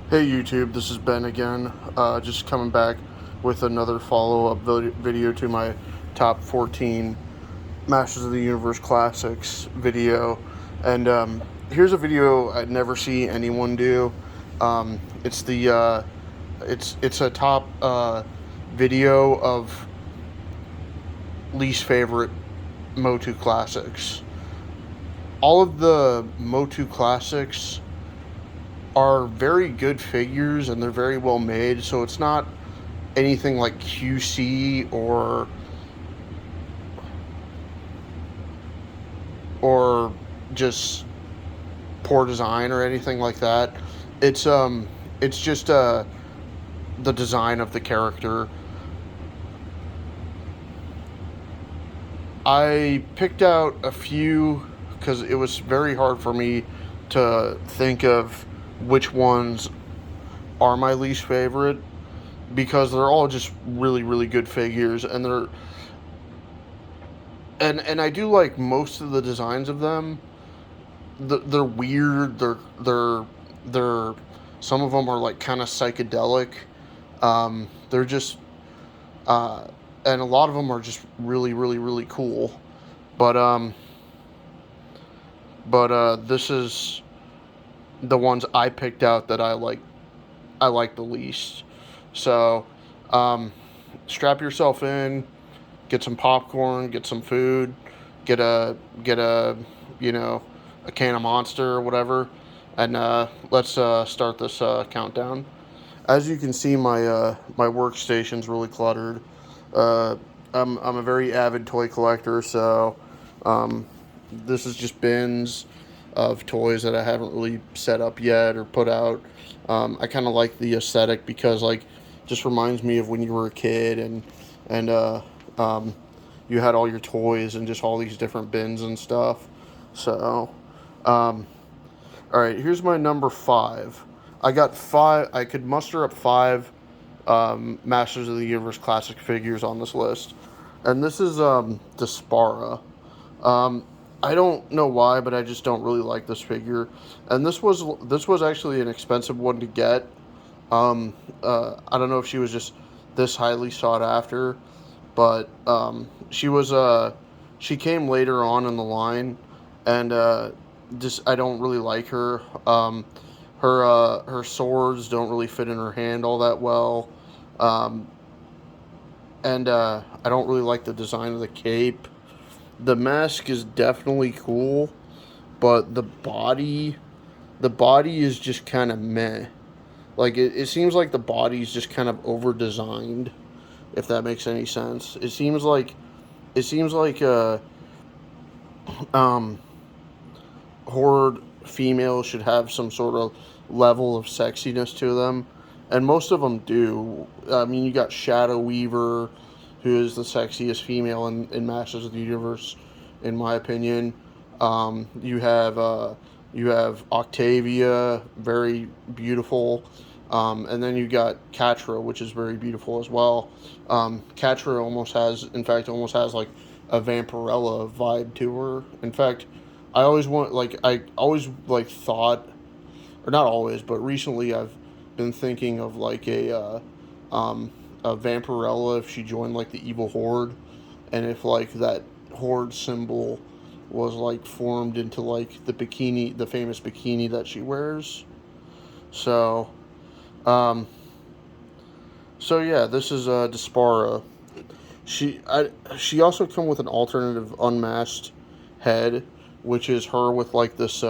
Hey YouTube, this is Ben again. Just coming back with another follow-up video to my top 14 Masters of the Universe Classics video. And here's a video I'd never see anyone do. It's the it's a top video of least favorite MOTU Classics. All of the MOTU Classics are very good figures and they're very well made, so it's not anything like QC or just poor design or anything like that. It's just the design of the character. I picked out a few because it was very hard for me to think of which ones are my least favorite because they're all just really good figures, and I do like most of the designs of them. They're weird. They're some of them are like kind of psychedelic. They're just and a lot of them are just really cool. But this is the ones I picked out that I like the least. So strap yourself in, get some popcorn, get some food, get a you know a can of Monster or whatever, and let's start this countdown. As you can see, my workstation's really cluttered. Uh, I'm a very avid toy collector, so um, this is just bins of toys that I haven't really set up yet or put out. I kind of like the aesthetic because like just reminds me of when you were a kid and um, you had all your toys and just all these different bins and stuff. So, all right, here's my number five. I got five. I could muster up five Masters of the Universe classic figures on this list, and this is Despara. Um, I don't know why, but I just don't really like this figure, and this was actually an expensive one to get. I don't know if she was just this highly sought after, but she came later on in the line, and just I don't really like her. Her swords don't really fit in her hand all that well, um, and I don't really like the design of the cape. The mask is definitely cool, but the body is just kind of meh. Like it seems like the body is just kind of over designed, if that makes any sense. It seems like um, horde females should have some sort of level of sexiness to them, and most of them do. I mean, you got Shadow Weaver, who is the sexiest female in Masters of the Universe, in my opinion. You have Octavia, very beautiful. And then you got Catra, which is very beautiful as well. Catra almost has like a Vampirella vibe to her. In fact, I always like thought, or not always, but recently I've been thinking of like a Vampirella if she joined like the evil horde, and if like that horde symbol was like formed into like the famous bikini that she wears. So, um, so yeah, this is Dispara. She also come with an alternative unmasked head, which is her with like this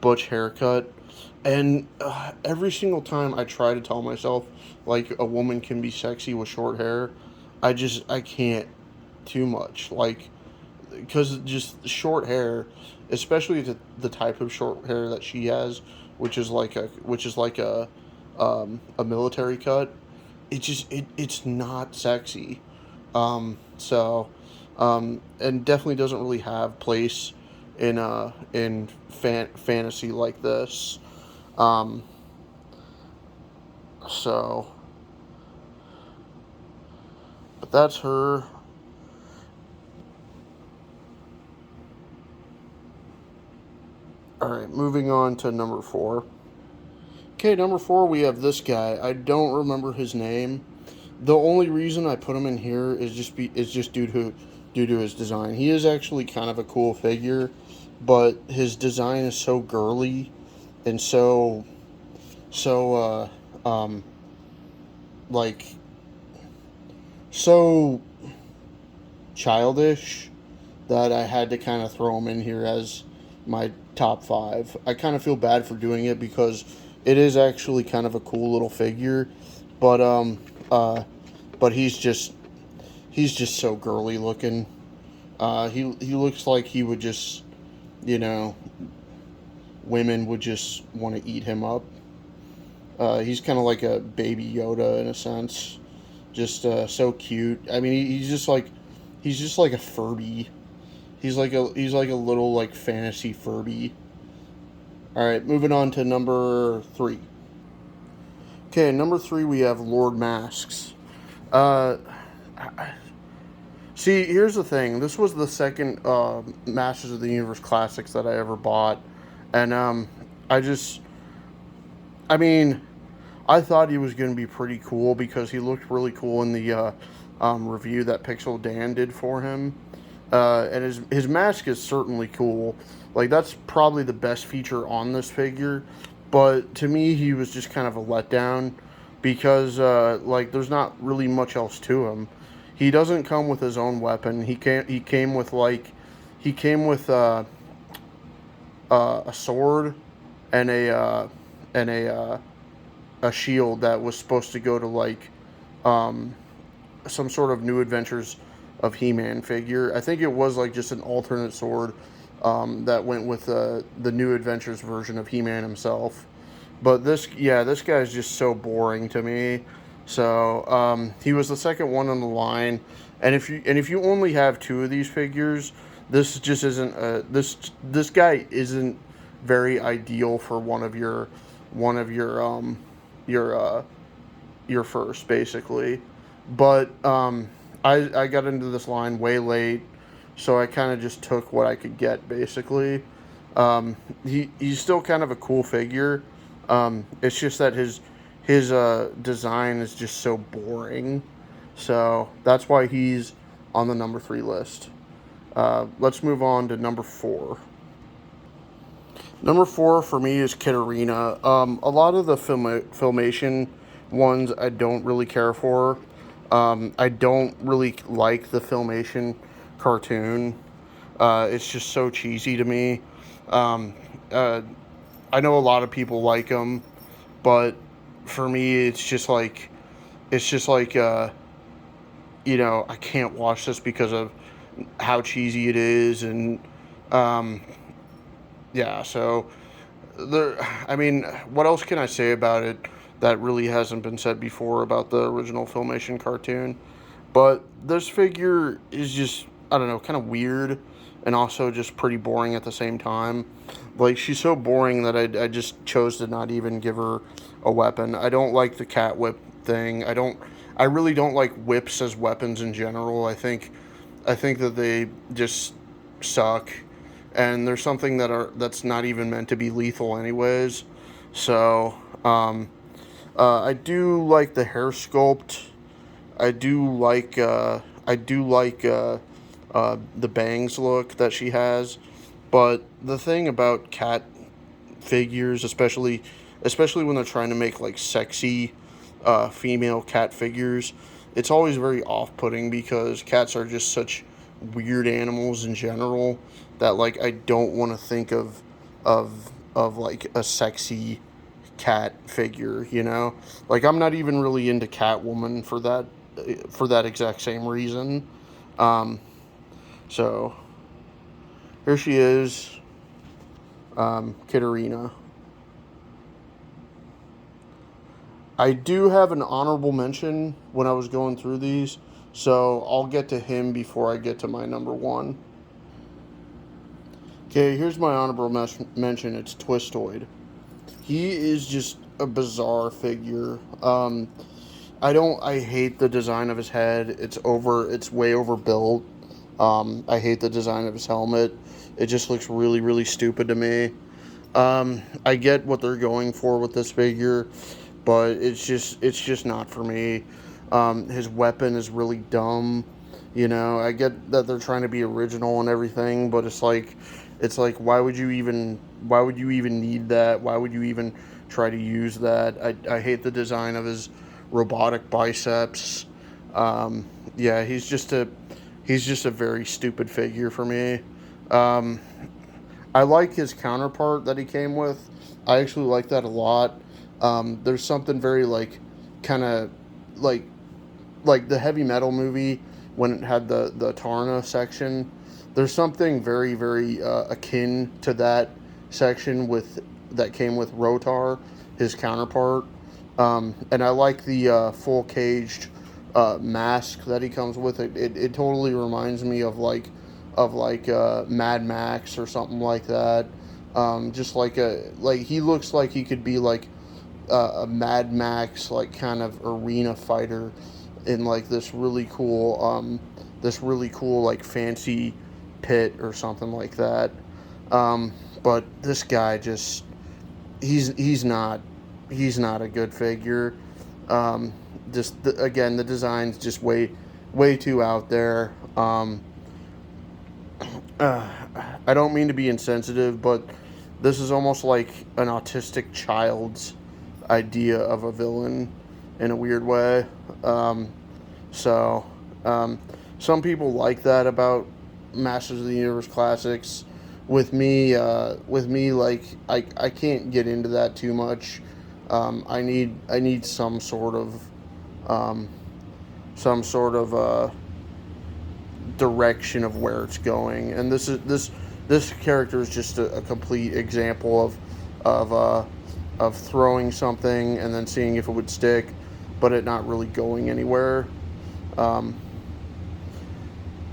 butch haircut. And every single time I try to tell myself like a woman can be sexy with short hair, I can't too much like because just short hair, especially the type of short hair that she has, which is like a military cut. It's not sexy. And definitely doesn't really have place in fantasy like this. Um, so, but that's her. All right, moving on to number four. Okay, number 4, we have this guy. I don't remember his name. The only reason I put him in here is just due to his design. He is actually kind of a cool figure, but his design is so girly and so like so childish that I had to kind of throw him in here as my top 5. I kind of feel bad for doing it because it is actually kind of a cool little figure, but uh but he's just so girly looking. He looks like he would just, you know, women would just want to eat him up. He's kind of like a baby Yoda in a sense, just so cute. I mean, he's just like a Furby. He's like a little like fantasy Furby. All right, moving on to number 3. Okay, number 3 we have Lord Masks. Uh, See, here's the thing. This was the second Masters of the Universe Classics that I ever bought, and I just, I mean, I thought he was going to be pretty cool because he looked really cool in the review that Pixel Dan did for him, and his mask is certainly cool. Like that's probably the best feature on this figure, but to me, he was just kind of a letdown because like there's not really much else to him. He doesn't come with his own weapon. He came with like he came with a sword and and a shield that was supposed to go to like um, some sort of New Adventures of HeMan figure. I think it was like just an alternate sword that went with the New Adventures version of HeMan himself. But this guy's just so boring to me. So he was the second one on the line, and if you only have 2 of these figures, this just isn't this guy isn't very ideal for one of your your first basically. But I got into this line way late, so I kind of just took what I could get basically. He's still kind of a cool figure. It's just that his design is just so boring. So that's why he's on the number 3 list. Let's move on to number 4. Number 4 for me is Kiterina. A lot of the Filmation ones I don't really care for. I don't really like the Filmation cartoon. It's just so cheesy to me. Um, uh, I know a lot of people like them, but for me, it's just like you know, I can't watch this because of how cheesy it is, and um, yeah. So there, I mean, what else can I say about it that really hasn't been said before about the original Filmation cartoon? But this figure is just, I don't know, kind of weird and also just pretty boring at the same time. Like, she's so boring that I just chose to not even give her a weapon. I don't like the cat whip thing. I really don't like whips as weapons in general. I think that they just suck. And there's something that's not even meant to be lethal anyways. So, I do like the hair sculpt. I do like the bangs look that she has, but the thing about cat figures, especially when they're trying to make like sexy female cat figures, it's always very off-putting because cats are just such weird animals in general that like I don't want to think of like a sexy cat figure, you know? Like I'm not even really into Catwoman for that exact same reason. Um, so here she is, Kiterina. I do have an honorable mention when I was going through these, so I'll get to him before I get to my number 1. Okay, here's my honorable mention. It's Twistoid. He is just a bizarre figure. I hate the design of his head. It's way overbuilt. I hate the design of his helmet. It just looks really, really stupid to me. I get what they're going for with this figure, but it's just not for me. His weapon is really dumb. You know, I get that they're trying to be original and everything, but it's like why would you even need that? Why would you even try to use that? I hate the design of his robotic biceps. Yeah, he's just a very stupid figure for me. Um, I like his counterpart that he came with. I actually like that a lot. There's something very kind of like like the heavy metal movie when it had the Tarna section. There's something very very akin to that section with that came with Rotar, his counterpart. And I like the full caged mask that he comes with. It totally reminds me of Mad Max or something like that. Just like he looks like he could be like a Mad Max like kind of arena fighter in like this really cool like fancy pit or something like that. But this guy just he's not a good figure. Again, the design's just way too out there. Uh, I don't mean to be insensitive, but this is almost like an autistic child's idea of a villain in a weird way. Um, so, um, some people like that about Masters of the Universe Classics. With me, like I can't get into that too much. I need um, some sort of direction of where it's going, and this character is just a complete example of throwing something and then seeing if it would stick, but it not really going anywhere. Um,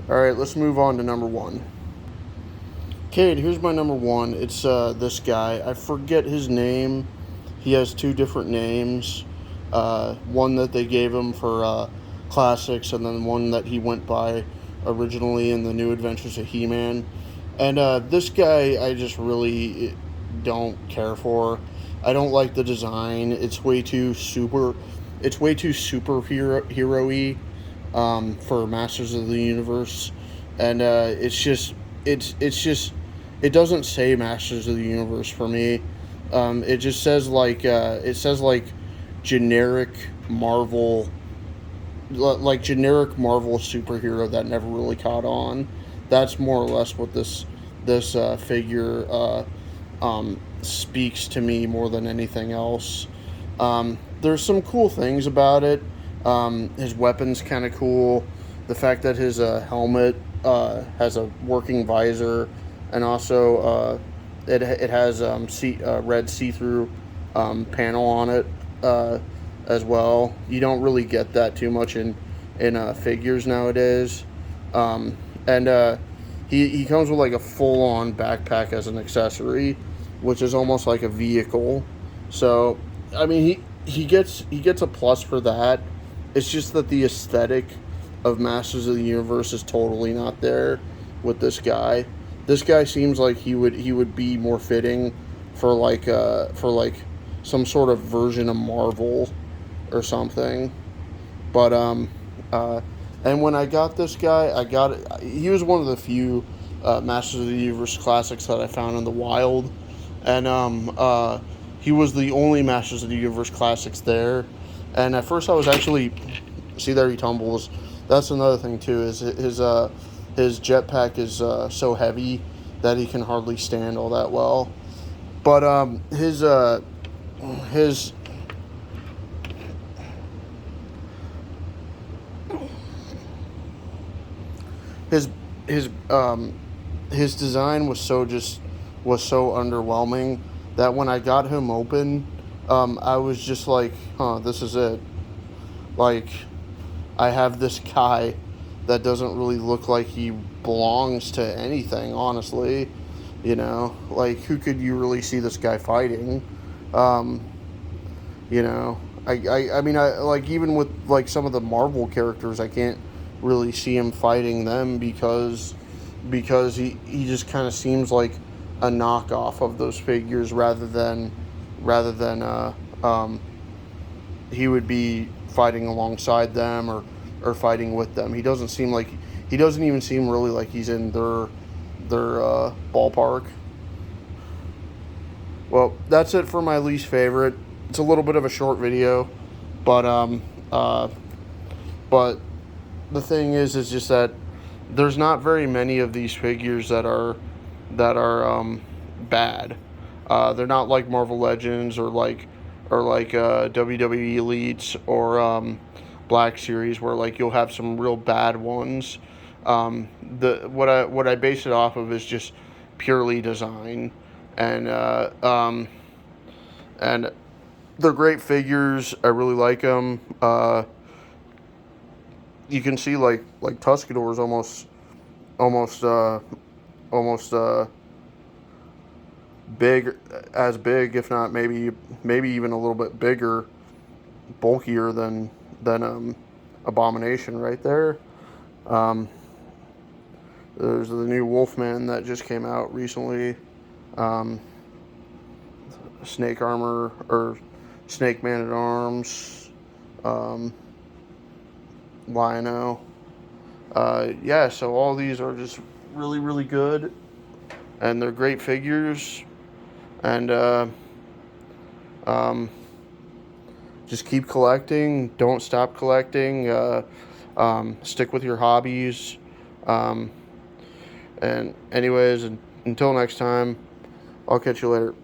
all right, let's move on to number one. Okay, here's my number one. It's this guy. I forget his name. He has two different names. One that they gave him for classics, and then one that he went by originally in the New Adventures of HeMan. And this guy, I just really don't care for. I don't like the design. It's way too super. It's way too superhero-y for Masters of the Universe, and it doesn't say Masters of the Universe for me. It just says like generic Marvel, like generic Marvel superhero that never really caught on. That's more or less what this figure speaks to me more than anything else. There's some cool things about it. His weapon's kind of cool. The fact that his helmet has a working visor, and also it has red see-through panel on it as well. You don't really get that too much in figures nowadays. And he comes with like a full-on backpack as an accessory, which is almost like a vehicle. So I mean he gets a plus for that. It's just that the aesthetic of Masters of the Universe is totally not there with this guy. This guy seems like he would be more fitting for like some sort of version of Marvel or something. But and when I got this guy, he was one of the few Masters of the Universe classics that I found in the wild, and he was the only Masters of the Universe classics there. And at first, I was actually see there he tumbles. That's another thing too. Is his jetpack is so heavy that he can hardly stand all that well. But his his his his design was so underwhelming that when I got him open, I was just like, huh, this is it. Like, I have this guy that doesn't really look like he belongs to anything, honestly. Like, who could you really see this guy fighting? Um, you know, I mean, like, even with, like, some of the Marvel characters, I can't really see him fighting them because he just kind of seems like knockoff of those figures rather than he would be fighting alongside them or fighting with them. He doesn't even seem really like he's in their ballpark. Well, that's it for my least favorite. It's a little bit of a short video, but uh, but the thing is just that there's not very many of these figures that are bad. They're not like Marvel Legends or like WWE Elites or Black Series where like you'll have some real bad ones. The what I base it off of is just purely design, and and they're great figures. I really like them. You can see like Tuscador is almost almost big, as big, if not maybe even a little bit bigger, bulkier than Abomination right there. Um, there's the new Wolfman that just came out recently. Um, Snake Armor or Snake Man at Arms. Lion-O. Yeah, so all these are just really good, and they're great figures, and um, just keep collecting. Don't stop collecting. Stick with your hobbies. And anyways, until next time, I'll catch you later.